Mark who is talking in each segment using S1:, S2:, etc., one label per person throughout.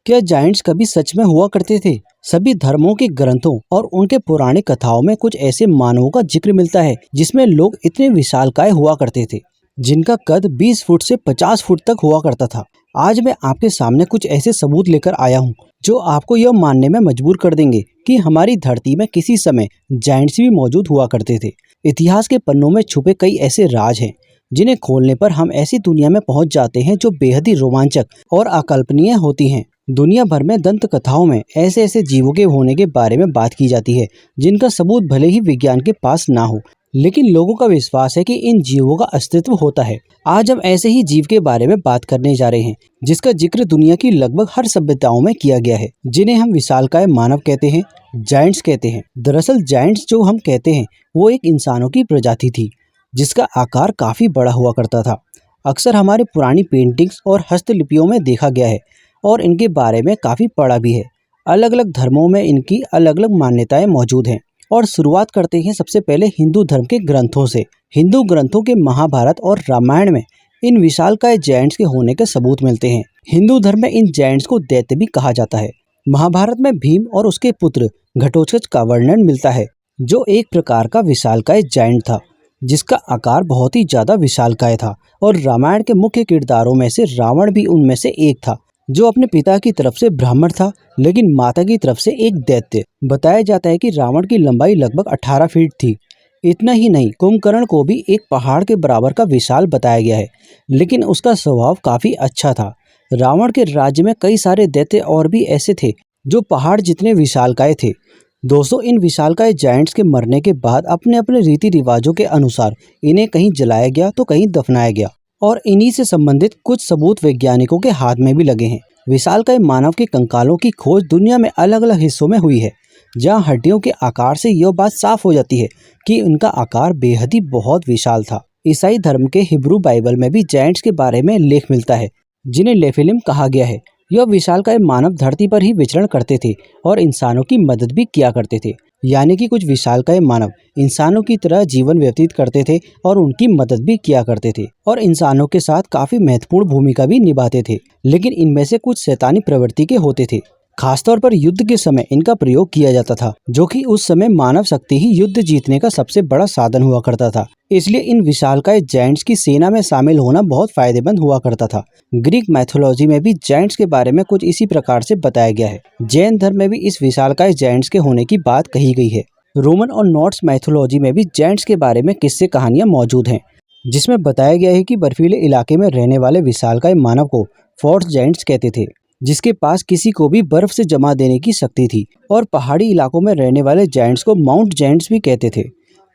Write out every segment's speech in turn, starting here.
S1: क्या जायंट्स कभी सच में हुआ करते थे? सभी धर्मों के ग्रंथों और उनके पुराने कथाओं में कुछ ऐसे मानवों का जिक्र मिलता है जिसमें लोग इतने विशालकाय हुआ करते थे, जिनका कद 20 फुट से 50 फुट तक हुआ करता था। आज मैं आपके सामने कुछ ऐसे सबूत लेकर आया हूँ जो आपको यह मानने में मजबूर कर देंगे कि हमारी धरती में किसी समय जायंट्स भी मौजूद हुआ करते थे। इतिहास के पन्नों में छुपे कई ऐसे राज हैं जिन्हें खोलने पर हम ऐसी दुनिया में पहुंच जाते हैं जो बेहद ही रोमांचक और अकल्पनीय होती हैं। दुनिया भर में दंत कथाओं में ऐसे ऐसे जीवों के होने के बारे में बात की जाती है जिनका सबूत भले ही विज्ञान के पास ना हो, लेकिन लोगों का विश्वास है कि इन जीवों का अस्तित्व होता है। आज हम ऐसे ही जीव के बारे में बात करने जा रहे हैं जिसका जिक्र दुनिया की लगभग हर सभ्यताओं में किया गया है, जिन्हें हम विशालकाय मानव कहते हैं, जायंट्स कहते हैं। दरअसल जायंट्स जो हम कहते हैं वो एक इंसानों की प्रजाति थी जिसका आकार काफी बड़ा हुआ करता था। अक्सर हमारे पुरानी पेंटिंग्स और हस्तलिपियों में देखा गया है और इनके बारे में काफी पढ़ा भी है। अलग अलग धर्मों में इनकी अलग अलग मान्यताएं मौजूद हैं। और शुरुआत करते हैं सबसे पहले हिंदू धर्म के ग्रंथों से। हिंदू ग्रंथों के महाभारत और रामायण में इन विशालकाय जायंट्स के होने के सबूत मिलते हैं। हिंदू धर्म में इन जायंट्स को दैत्य भी कहा जाता है। महाभारत में भीम और उसके पुत्र घटोत्कच का वर्णन मिलता है जो एक प्रकार का विशालकाय जायंट था जिसका आकार बहुत ही ज्यादा विशालकाय था। और रामायण के मुख्य किरदारों में से रावण भी उनमें से एक था जो अपने पिता की तरफ से ब्राह्मण था लेकिन माता की तरफ से एक दैत्य। बताया जाता है कि रावण की लंबाई लगभग 18 फीट थी। इतना ही नहीं, कुंभकर्ण को भी एक पहाड़ के बराबर का विशाल बताया गया है, लेकिन उसका स्वभाव काफी अच्छा था। रावण के राज्य में कई सारे दैत्य और भी ऐसे थे जो पहाड़ जितने विशालकाय थे। दोस्तों, इन विशालकाय जायंट्स के मरने के बाद अपने अपने रीति रिवाजों के अनुसार इन्हें कहीं जलाया गया तो कहीं दफनाया गया और इन्हीं से संबंधित कुछ सबूत वैज्ञानिकों के हाथ में भी लगे हैं। विशालकाय मानव के कंकालों की खोज दुनिया में अलग अलग हिस्सों में हुई है जहां हड्डियों के आकार से यह बात साफ हो जाती है कि उनका आकार बेहद ही बहुत विशाल था। ईसाई धर्म के हिब्रू बाइबल में भी जायंट्स के बारे में लेख मिलता है जिन्हें नेफिलिम कहा गया है। यह विशालकाय मानव धरती पर ही विचरण करते थे और इंसानों की मदद भी किया करते थे। यानी कि कुछ विशालकाय मानव इंसानों की तरह जीवन व्यतीत करते थे और उनकी मदद भी किया करते थे और इंसानों के साथ काफी महत्वपूर्ण भूमिका भी निभाते थे। लेकिन इनमें से कुछ शैतानी प्रवृत्ति के होते थे। खासतौर पर युद्ध के समय इनका प्रयोग किया जाता था, जो कि उस समय मानव शक्ति ही युद्ध जीतने का सबसे बड़ा साधन हुआ करता था। इसलिए इन विशालकाय जायंट्स की सेना में शामिल होना बहुत फायदेमंद हुआ करता था। ग्रीक मैथोलॉजी में भी जायंट्स के बारे में कुछ इसी प्रकार से बताया गया है। जैन धर्म में भी इस विशालकाय जायंट्स के होने की बात कही गई है। रोमन और नॉर्स मैथोलॉजी में भी जायंट्स के बारे में किस्से कहानियां मौजूद हैं, जिसमें बताया गया है कि बर्फीले इलाके में रहने वाले विशालकाय मानव को फोर्स जायंट्स कहते थे, जिसके पास किसी को भी बर्फ से जमा देने की शक्ति थी। और पहाड़ी इलाकों में रहने वाले जायंट्स को माउंट जायंट्स भी कहते थे,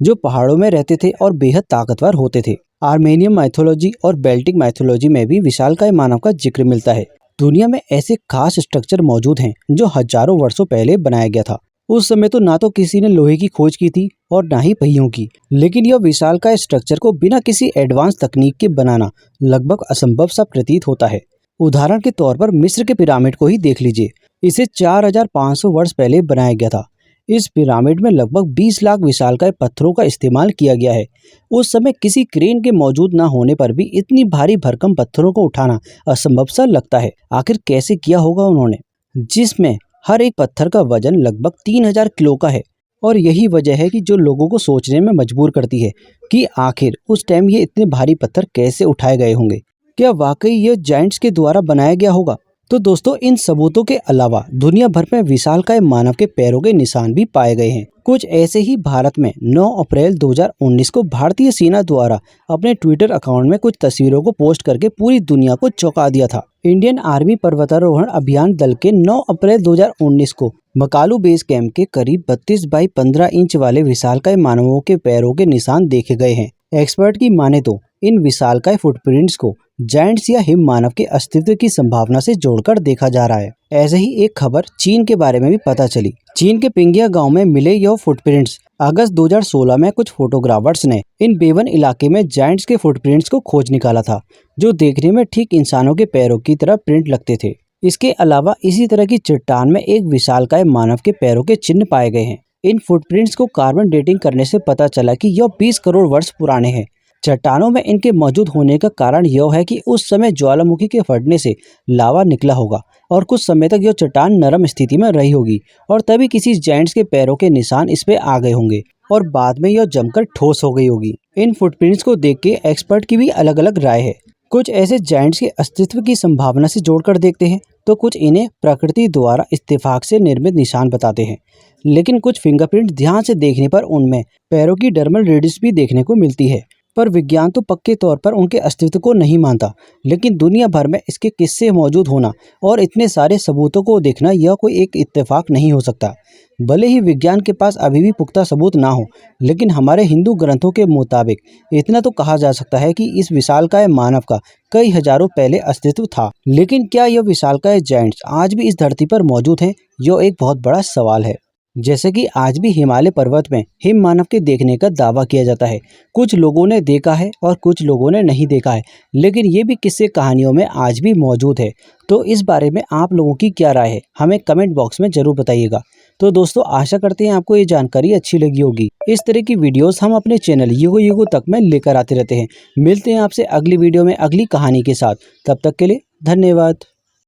S1: जो पहाड़ों में रहते थे और बेहद ताकतवर होते थे। आर्मेनियन माइथोलॉजी और बेल्टिक माइथोलॉजी में भी विशालकाय मानव का जिक्र मिलता है। दुनिया में ऐसे खास स्ट्रक्चर मौजूद हैं जो हजारों वर्षों पहले बनाया गया था। उस समय तो ना तो किसी ने लोहे की खोज की थी और ना ही पहियों की, लेकिन यह विशालकाय स्ट्रक्चर को बिना किसी एडवांस तकनीक के बनाना लगभग असंभव सा प्रतीत होता है। उदाहरण के तौर पर मिस्र के पिरामिड को ही देख लीजिए। इसे 4500 वर्ष पहले बनाया गया था। इस पिरामिड में लगभग 20 लाख विशालकाय पत्थरों का इस्तेमाल किया गया है। उस समय किसी क्रेन के मौजूद न होने पर भी इतनी भारी भरकम पत्थरों को उठाना असंभव सा लगता है। आखिर कैसे किया होगा उन्होंने, जिसमें हर एक पत्थर का वजन लगभग 3000 किलो का है। और यही वजह है कि जो लोगों को सोचने में मजबूर करती है कि आखिर उस टाइम ये इतने भारी पत्थर कैसे उठाए गए होंगे। क्या वाकई यह जायंट्स के द्वारा बनाया गया होगा? तो दोस्तों, इन सबूतों के अलावा दुनिया भर में विशालकाय मानव के पैरों के निशान भी पाए गए हैं। कुछ ऐसे ही भारत में 9 अप्रैल 2019 को भारतीय सेना द्वारा अपने ट्विटर अकाउंट में कुछ तस्वीरों को पोस्ट करके पूरी दुनिया को चौंका दिया था। इंडियन आर्मी पर्वतारोहण अभियान दल के 9 अप्रैल 2019 को मकालू बेस कैंप के करीब 32 बाई 15 इंच वाले विशालकाय मानवों के पैरों के निशान देखे गए हैं। एक्सपर्ट की माने तो इन विशालकाय फुटप्रिंट्स को जायंट्स या हिम मानव के अस्तित्व की संभावना से जोड़कर देखा जा रहा है। ऐसे ही एक खबर चीन के बारे में भी पता चली। चीन के पिंगिया गांव में मिले यह फुटप्रिंट्स अगस्त 2016 में कुछ फोटोग्राफर्स ने इन बेवन इलाके में जायंट्स के फुटप्रिंट्स को खोज निकाला था, जो देखने में ठीक इंसानों के पैरों की तरह प्रिंट लगते थे। इसके अलावा इसी तरह की चट्टान में एक विशालकाय मानव के पैरों के चिन्ह पाए गए हैं। इन फुटप्रिंट्स को कार्बन डेटिंग करने से पता चला कि यह 20 करोड़ वर्ष पुराने हैं। चट्टानों में इनके मौजूद होने का कारण यह है कि उस समय ज्वालामुखी के फटने से लावा निकला होगा और कुछ समय तक यह चट्टान नरम स्थिति में रही होगी और तभी किसी जायंट्स के पैरों के निशान इस पे आ गए होंगे और बाद में यह जमकर ठोस हो गई होगी। इन फुटप्रिंट्स को देख के एक्सपर्ट की भी अलग अलग राय है। कुछ ऐसे जायंट्स के अस्तित्व की संभावना से जोड़कर देखते हैं तो कुछ इन्हें प्रकृति द्वारा इत्तेफाक से निर्मित निशान बताते हैं, लेकिन कुछ फिंगरप्रिंट ध्यान से देखने पर उनमें पैरों की डर्मल रेडियस भी देखने को मिलती है। पर विज्ञान तो पक्के तौर पर उनके अस्तित्व को नहीं मानता, लेकिन दुनिया भर में इसके किस्से मौजूद होना और इतने सारे सबूतों को देखना यह कोई एक इत्तेफाक नहीं हो सकता। भले ही विज्ञान के पास अभी भी पुख्ता सबूत ना हो, लेकिन हमारे हिंदू ग्रंथों के मुताबिक इतना तो कहा जा सकता है कि इस विशालकाय मानव का कई हजारों पहले अस्तित्व था। लेकिन क्या यह विशालकाय जायंट्स आज भी इस धरती पर मौजूद हैं? यह एक बहुत बड़ा सवाल है। जैसे कि आज भी हिमालय पर्वत में हिम मानव के देखने का दावा किया जाता है। कुछ लोगों ने देखा है और कुछ लोगों ने नहीं देखा है, लेकिन ये भी किस्से कहानियों में आज भी मौजूद है। तो इस बारे में आप लोगों की क्या राय है, हमें कमेंट बॉक्स में जरूर बताइएगा। तो दोस्तों, आशा करते हैं आपको ये जानकारी अच्छी लगी होगी। इस तरह की वीडियोस हम अपने चैनल युगो युगो तक में लेकर आते रहते हैं। मिलते हैं आपसे अगली वीडियो में अगली कहानी के साथ। तब तक के लिए धन्यवाद।